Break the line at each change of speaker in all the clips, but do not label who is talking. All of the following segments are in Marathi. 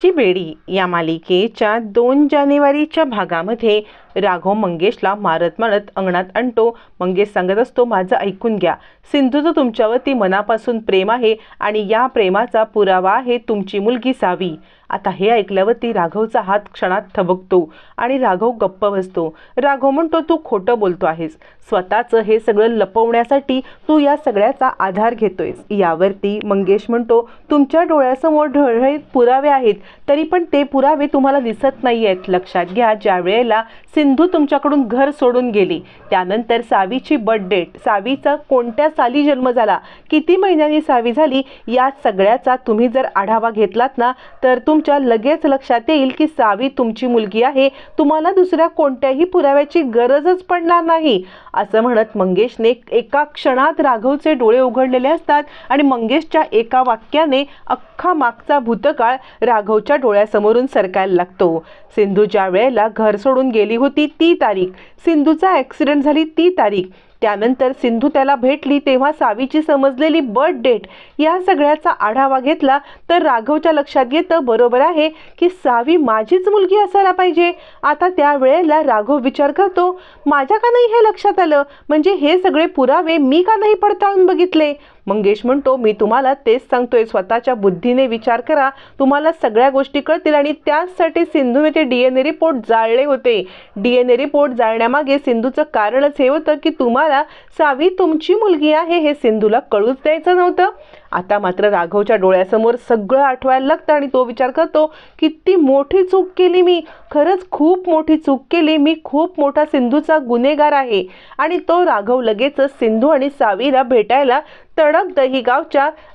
ची बेडी या मालिकेच्या 2 जानेवारीच्या भागामध्ये राघव मंगेशला मारत अंगणात आणतो। मंगेश सांगत असतो, माझं ऐकून घ्या, सिंधूचं तुमच्यावरती मनापासून प्रेम आहे आणि या प्रेमाचा पुरावा आहे तुमची मुलगी सावी। आता हे ऐकल्यावरती राघवचा हात क्षणात थबकतो आणि राघव गप्प बसतो। राघव म्हणतो, तू खोटं बोलतो आहेस, स्वतःचं हे सगळं लपवण्यासाठी तू या सगळ्याचा आधार घेतोयस। यावरती मंगेश म्हणतो, तुमच्या डोळ्यासमोर ढळढळीत पुरावे आहेत, तरी पण ते पुरावे तुम्हाला दिसत नाहीयेत। लक्षात घ्या, ज्या वेळेला सिंधू तुमच्याकडून घर सोडून गेली त्यानंतर सावीची बर्थ डेट, सावीचा कोणत्या साली जन्म झाला, किती महिन्यांनी सावी झाली, या सगळ्याचा तुम्ही जर आढावा घेतलात ना तर तुमच्या लगेच लक्षात येईल की सावी तुमची मुलगी आहे, तुम्हाला दुसऱ्या कोणत्याही पुराव्याची गरजच पडणार नाही। असं म्हणत मंगेशने एका क्षणात राघवचे डोळे उघडलेले असतात आणि मंगेशच्या एका वाक्याने अख्खा मागचा भूतकाळ राघवच्या डोळ्यासमोरून सरकायला लागतो। सिंधू ज्या वेळेला घर सोडून गेली होती ती तारीख, सिंधूचा ॲक्सिडेंट झाली ती तारीख, त्यानंतर सिंधू त्याला भेटली तेव्हा सावीची समजलेली बर्थ डेट, या सगळ्याचा आढावा घेतला तर राघवच्या लक्षात येतं, बरोबर आहे की सावी माझीच मुलगी असायला पाहिजे। आता त्या वेळेला राघव विचार करतो, माझ्या का नाही हे लक्षात आलं, म्हणजे हे सगळे पुरावे मी का नाही पडताळून बघितले। मंगेश म्हणतो, मी तुम्हाला तेच सांगतोय, स्वतःच्या बुद्धीने विचार करा, तुम्हाला सगळ्या गोष्टी कळतील। आणि त्यासाठी सिंधूने ते DNA रिपोर्ट जाळले होते। DNA रिपोर्ट जाळण्यामागे सिंधूचं कारणच हे होतं की तुम्हाला सावी तुमची मुलगी आहे हे सिंधूला कळूच द्यायचं नव्हतं। आता मात्र राघवच्या डोळ्यासमोर सगळं आठवायला लागतं आणि तो विचार करतो, किती मोठी चूक केली मी, खरंच खूप मोठी चूक केली मी, खूप मोठा सिंधूचा गुन्हेगार आहे। आणि तो राघव लगेचच सिंधू आणि सावीला भेटायला तडक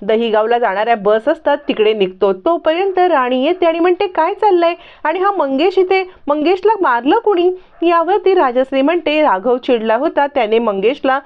दहिगावला जाणाऱ्या बस असतात तिकडे निघतो। तोपर्यंत राणी येते आणि म्हणते, काय चाललंय, आणि हा मंगेश इथे, मंगेशला मारलं कुणी? यावरती राजश्री म्हणते, राघव चिडला होता, त्याने मंगेशला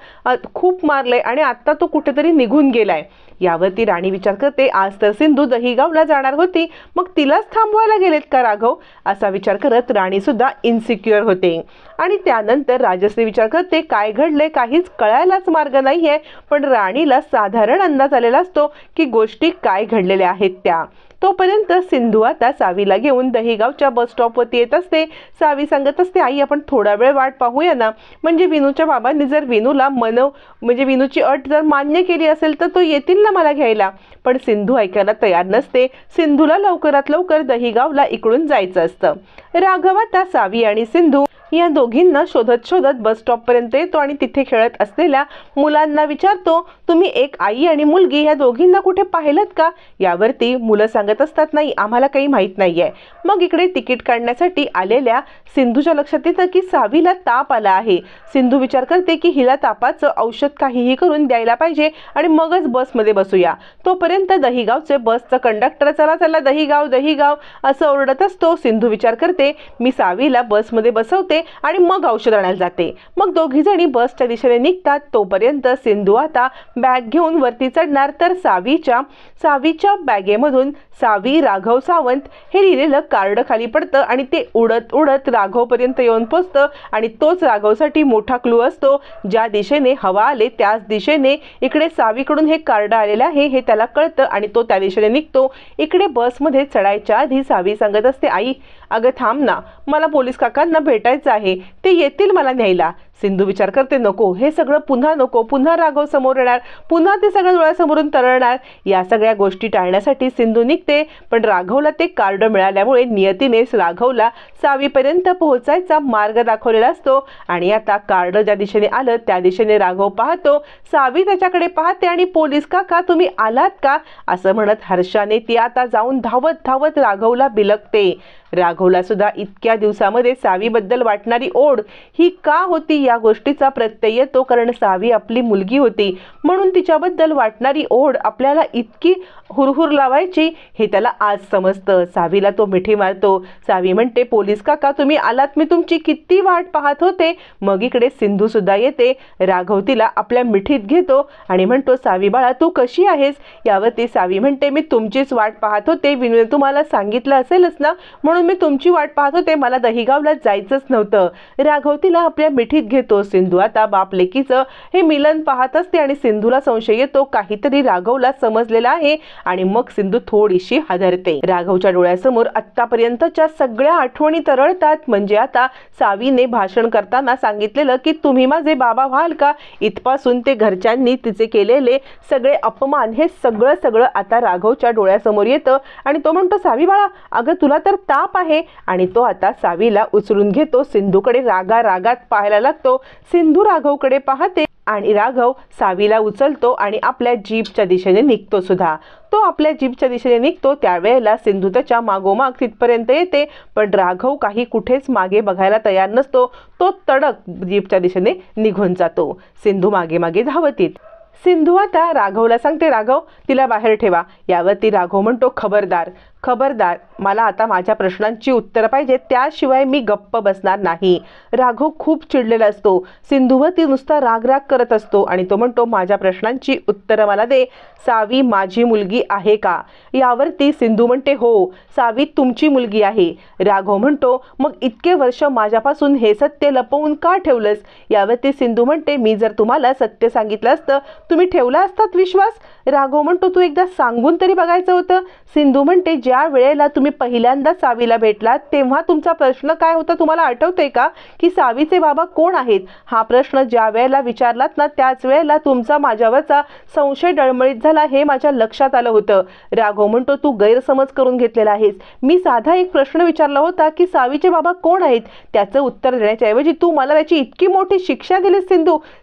खूप मारलंय आणि आता तो कुठेतरी निघून गेलाय। यावरती राणी विचार करते, आज तर सिंधू दहिगावला जाणार होती, मग तिलाच थांबवायला गेलेत का राघव, असा विचार करत राणी सुद्धा इन्सिक्युअर होते। आणि त्यानंतर राजश्री विचार करते, काय घडले काहीच कळायलाच मार्ग नाहीये, पण राणीला साधारण अंदाज आलेला असतो की गोष्टी काय घडलेल्या आहेत त्या। तोपर्यंत सिंधू आता सावीला घेऊन दहिगावच्या बस स्टॉपवरती येत असते। सावी सांगत असते, आई आपण थोडा वेळ वाट पाहूया ना, म्हणजे विनूच्या बाबांनी जर विनूला म्हणजे विनूची अट जर मान्य केली असेल तर तो येतील ना मला घ्यायला। पण सिंधू ऐकायला तयार नसते, सिंधूला लवकरात लवकर दहिगावला इकडून जायचं असतं। राघव आता सावी आणि सिंधू या दोघींना शोधत बस स्टॉप पर्यंत येतो आणि तिथे खेळत असलेल्या मुलांना विचारतो, तुम्ही एक आई आणि मुलगी या दोघींना कुठे पाहिलत का? यावरती मुलं सांगत असतात, नाही आम्हाला काही माहित नाहीये। मग इकडे तिकीट काढण्यासाठी आलेल्या सिंधूच्या लक्षात येतं की सावीला ताप आला आहे। सिंधू विचार करते की हिला तापाचं औषध काहीही करून द्यायला पाहिजे आणि मगच बसमध्ये बसूया। तोपर्यंत दहिगावचे बसचा कंडक्टर चला चला दहिगाव असं ओरडत असतो। सिंधू विचार करते, मी सावीला बसमध्ये बसवते आणि मग औषध आणायला जाते। मग दोघी जणी बसच्या दिशेने निघतात। तोपर्यंत सिंधू आता बॅग घेऊन वरती चढणार तर सावीच्या बॅगेमधून सावी राघव सावंत हे लिहिलेलं कार्ड खाली पडतं आणि ते उडत राघवपर्यंत येऊन पोचतं आणि तोच राघवसाठी मोठा क्लू असतो। ज्या दिशेने हवा आले त्याच दिशेने इकडे सावीकडून हे कार्ड आलेलं आहे हे त्याला कळतं आणि तो त्या दिशेने निघतो। इकडे बसमध्ये चढायच्या आधी सावी सांगत असते, आई अगं थांब ना, मला पोलीस काकांना भेटायचं आहे, ते येतील मला न्यायला। सिंधू विचार करते, नको, हे सगळं पुन्हा नको, पुन्हा राघव समोर येणार, पुन्हा ते सगळं डोळ्यासमोरून तरळणार। या सगळ्या गोष्टी टाळण्यासाठी सिंधू निघते, पण राघवला ते कार्ड मिळाल्यामुळे नियतीनेच राघवला सावीपर्यंत पोहोचायचा मार्ग दाखवलेला असतो। आणि आता कार्ड ज्या दिशेने आलं त्या दिशेने राघव पाहतो, सावी त्याच्याकडे पाहते आणि पोलीस काका तुम्ही आलात का असं म्हणत हर्षाने ती आता जाऊन धावत राघवला बिलकते। राघवला सुद्धा इतक्या दिवसामध्ये सावीबद्दल वाटणारी ओढ ही का होती या गोष्टीचा प्रत्यय येतो, कारण सावी आपली मुलगी होती म्हणून तिच्याबद्दल वाटणारी ओढ आपल्याला इतकी हुरहुर लावायची हे त्याला आज समजतं। सावीला तो मिठी मारतो। सावी म्हणते, पोलीस काका तुम्ही आलात, मी तुमची किती वाट पाहत होते। मग इकडे सिंधू सुद्धा येते। राघव तिला आपल्या मिठीत घेतो आणि म्हणतो, सावी बाळा तू कशी आहेस? यावरती सावी म्हणते, मी तुमचीच वाट पाहत होते, विनूने तुम्हाला सांगितलं असेलच ना, म्हणून मी तुमची वाट पाहत होते, मला दहिगावला जायचंच नव्हतं। राघव तिला आपल्या मिठीत घेतो. सिंधू आता बाप लेकीचं हे मिलन पाहत असते आणि सिंधूला संशय येतो, काहीतरी राघवला समजलेला आहे आणि मग सिंधू थोडीशी हादरते. राघवच्या डोळ्यासमोर आतापर्यंतच्या सगळ्या आठवणी तरळतात. म्हणजे आता सावीने भाषण करताना सांगितलेलं की तुम्ही माझे बाबा व्हाल का, इथपासून ते घरच्यांनी तिचे केलेले सगळे अपमान, हे सगळं आता राघवच्या डोळ्यासमोर येतं आणि तो म्हणतो, सावी बाळा, अगं तुला तर ताप आहे. आणि तो आता सावीला उचलून घेतो, सिंधूकडे रागात पाहायला लागतो. सिंधू राघवकडे पाहते आणि राघव सावीला उचलतो आणि आपल्या जीपच्या दिशेने निघतो सुद्धा. तो आपल्या जीपच्या दिशेने निघतो त्यावेळेला सिंधू त्याच्या मागोमाग तिथपर्यंत येते, पण राघव काही कुठेच मागे बघायला तयार नसतो. तो तडक जीपच्या दिशेने निघून जातो. सिंधू मागे धावत येते. सिंधू आता राघवला सांगते, राघव तिला बाहेर ठेवा. यावरती राघव म्हणतो, खबरदार, मला आता माझ्या प्रश्नांची उत्तरं पाहिजे, त्याशिवाय मी गप्प बसणार नाही. राघव खूप चिडलेला असतो. सिंधूवरती नुसता राग करत असतो आणि तो म्हणतो, माझ्या प्रश्नांची उत्तरं मला दे. सावी माझी मुलगी आहे का? यावरती सिंधू म्हणते, हो सावी तुमची मुलगी आहे. राघव म्हणतो, मग इतके वर्ष माझ्यापासून हे सत्य लपवून का ठेवलंस? यावरती सिंधू म्हणते, मी जर तुम्हाला सत्य सांगितलं असतं तुम्ही ठेवला असतात विश्वास? राघव म्हणतो, तू एकदा सांगून तरी बघायचं होतं. सिंधू म्हणते, ज्या वेळेला तुम्ही पहिल्यांदा सावीला भेटलात तेव्हा तुमचा प्रश्न काय होता तुम्हाला आठवतंय का, की सावीचे बाबा कोण आहेत? हा प्रश्न ज्या वेळेला विचारलात ना त्याच वेळेला तुमचा माझ्यावरचा संशय डळमळीत झाला, हे माझ्या लक्षात आलं होतं. राघव म्हणतो, तू गैरसमज करून घेतलेला आहेस. मी साधा एक प्रश्न विचारला होता की सावीचे बाबा कोण आहेत, त्याचं उत्तर देण्याच्या ऐवजी तू मला त्याची इतकी मोठी शिक्षा दिलीस.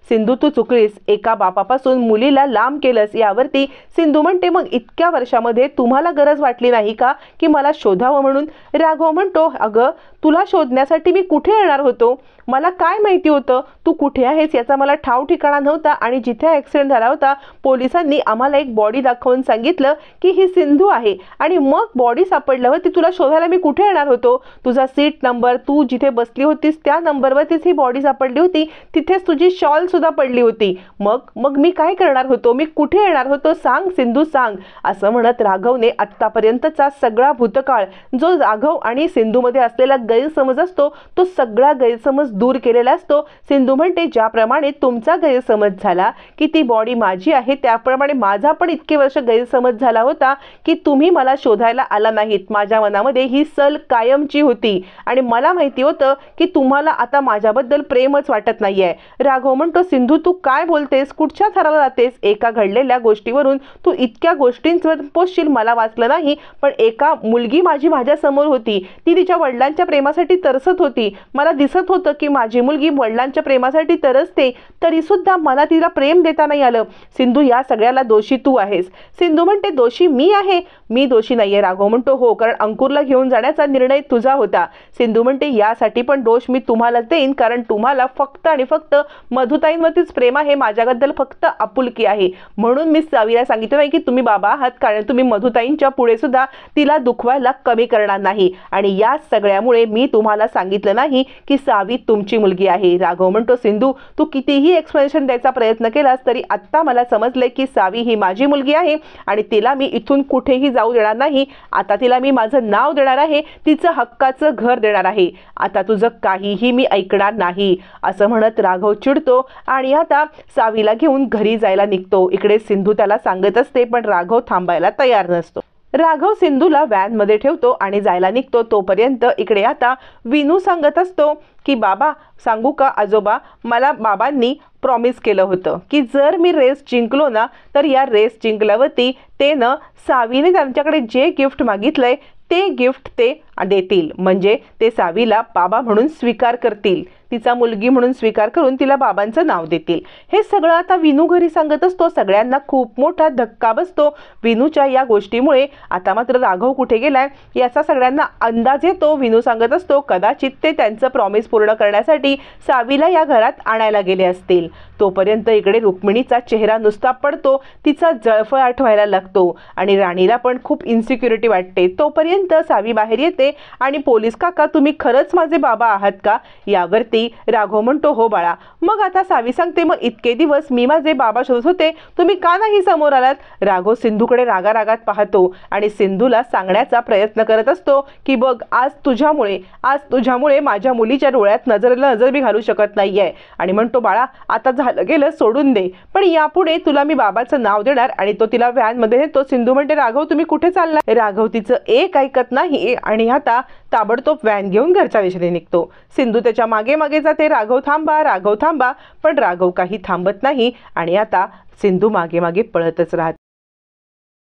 सिंधू तू चुकलीस, एका बापापासून मुलीला लांब केलंस. यावरती सिंधू म्हणते, मग इतक्या वर्षामध्ये तुम्हाला गरज वाटली नाही का की मला शोधावं म्हणून? राघव म्हणतो, अगं तुला शोधण्यासाठी मी कुठे येणार होतो? मला काय माहिती होतं तू कुठे आहेस याचा मला ठाव ठिकाणा नव्हता. आणि जिथे ॲक्सिडेंट झाला होता पोलिसांनी आम्हाला एक बॉडी दाखवून सांगितलं की ही सिंधू आहे आणि मग बॉडी सापडल्यावर ती तुला शोधायला मी कुठे येणार होतो? तुझा सीट नंबर, तू जिथे बसली होतीस त्या नंबरवरतीच ही बॉडी सापडली होती, तिथेच तुझी शॉल सुद्धा पडली होती. मग मी काय करणार होतो? मी कुठे येणार होतो? सांग सिंधू सांग. असं म्हणत राघवने आत्तापर्यंतचा सगळा भूतकाळ, जो राघव आणि सिंधूमध्ये असलेला गैरसमज असतो, तो सगळा गैरसमज दूर केलेला असतो. सिंधू म्हणते, ज्याप्रमाणे तुमचा गैरसमज झाला की ती बॉडी माझी आहे, त्याप्रमाणे माझा पण इतके वर्ष गैरसमज झाला होता की तुम्ही मला शोधायला आला नाहीत. माझ्या मनामध्ये ही सल कायमची होती आणि मला माहिती होतं की तुम्हाला आता माझ्याबद्दल प्रेमच वाटत नाहीये. राघव म्हणतो, सिंधू तू काय बोलतेस? कुठच्या थराला जातेस? एका घडलेल्या गोष्टीवरून तू इतक्या गोष्टींवर पोचशील मला वाचलं नाही, पण एका मुलगी माझ्या समोर होती, ती तिच्या वडिलांच्या प्रेमासाठी तरसत होती. मला दिसत होतं की माझी मुलगी वडिलांच्या प्रेमासाठी तरसते, तरी सुद्धा मला तिला प्रेम देता नाही आलं. सिंधू या सगळ्याला दोषी तू आहेस. सिंधू म्हणते, दोषी मी आहे? मी दोषी नाहीये. राघव म्हणतो, हो, कारण अंकुरला घेऊन जाण्याचा निर्णय तुझा होता. सिंधू म्हणते, यासाठी पण दोष मी तुम्हालाच देईन, कारण तुम्हाला फक्त आणि फक्त मधुताईंवरतीच प्रेम आहे, माझ्याबद्दल फक्त आपुलकी आहे. म्हणून मी सावीला सांगितलं नाही की तुम्ही बाबा आहात, कारण तुम्ही मधुताईंच्या पुढे सुद्धा तिला दुखवायला कमी करणार नाही. आणि या सगळ्यामुळे मी तुम्हाला सांगितलं नाही की सावी तुमची मुलगी आहे. राघव म्हणतो, सिंधू तू कितीही एक्सप्लेनेशन द्यायचा प्रयत्न केलास तरी आत्ता मला समजलंय की सावी ही माझी मुलगी आहे आणि तिला मी इथून कुठेही जाऊ देणार नाही. आता तिला मी माझं नाव देणार आहे, तिचं हक्काचं घर देणार आहे. आता तुझं काहीही मी ऐकणार नाही. असं म्हणत राघव चिडतो आणि आता सावीला घेऊन घरी जायला निघतो. इकडे सिंधू त्याला सांगत असते, पण राघव थांबायला तयार नसतो. राघव सिंधूला व्हॅनमध्ये ठेवतो आणि जायला निघतो. तोपर्यंत इकडे आता विनू सांगत असतो की बाबा सांगू का आजोबा, मला बाबांनी प्रॉमिस केलं होतं की जर मी रेस जिंकलो ना तर या रेस जिंकल्यावरती ते न सावीने त्यांच्याकडे जे गिफ्ट मागितलंय ते गिफ्ट ते देतील. म्हणजे ते सावीला बाबा म्हणून स्वीकार करतील, तिचा मुलगी म्हणून स्वीकार करून तिला बाबांचं नाव देतील. हे सगळं आता विनू घरी सांगत असतो. सगळ्यांना खूप मोठा धक्का बसतो विनूच्या या गोष्टीमुळे. आता मात्र राघव कुठे गेलाय याचा सगळ्यांना अंदाज येतो. विनू सांगत असतो, कदाचित ते त्यांचं प्रॉमिस पूर्ण करण्यासाठी सावीला या घरात आणायला गेले असतील. तोपर्यंत इकडे रुक्मिणीचा चेहरा नुसता पडतो, तिचा जळफळाट व्हायला लागतो आणि राणीला पण खूप इन्सिक्युरिटी वाटते. तोपर्यंत सावी बाहेर येते आणि पोलीस काका तुम्ही खरंच माझे बाबा आहात का? यावरती वरती राघव म्हणतो, हो बाळा. मग आता सावी सांगते, मग इतके दिवस मी माझे बाबा शोधत होते, तुम्ही का नाही समोर आलात? राघव सिंधूकडे रागारागात पाहतो आणि सिंधूला सांगण्याचा प्रयत्न करत असतो की बघ, आज तुझ्यामुळे माझ्या मुलीच्या डोळ्यात नजरेला नजर मी घालू शकत नाहीये. आणि म्हणतो, बाळा आता झालं गेलं सोडून दे, पण यापुढे तुला मी बाबाचं नाव देणार. आणि तो तिला व्हॅनमध्ये नेतो. सिंधू म्हणते, राघव तुम्ही कुठे चाललाय? राघव तिचं एक ऐकत नाही आणि आता ताबडतोब व्हॅन घेऊन घरच्या दिशेने निघतो. सिंधू त्याच्या मागे मागे जाते, राघव थांबा. पण राघव काही थांबत नाही आणि आता सिंधू मागे मागे पळतच राहते.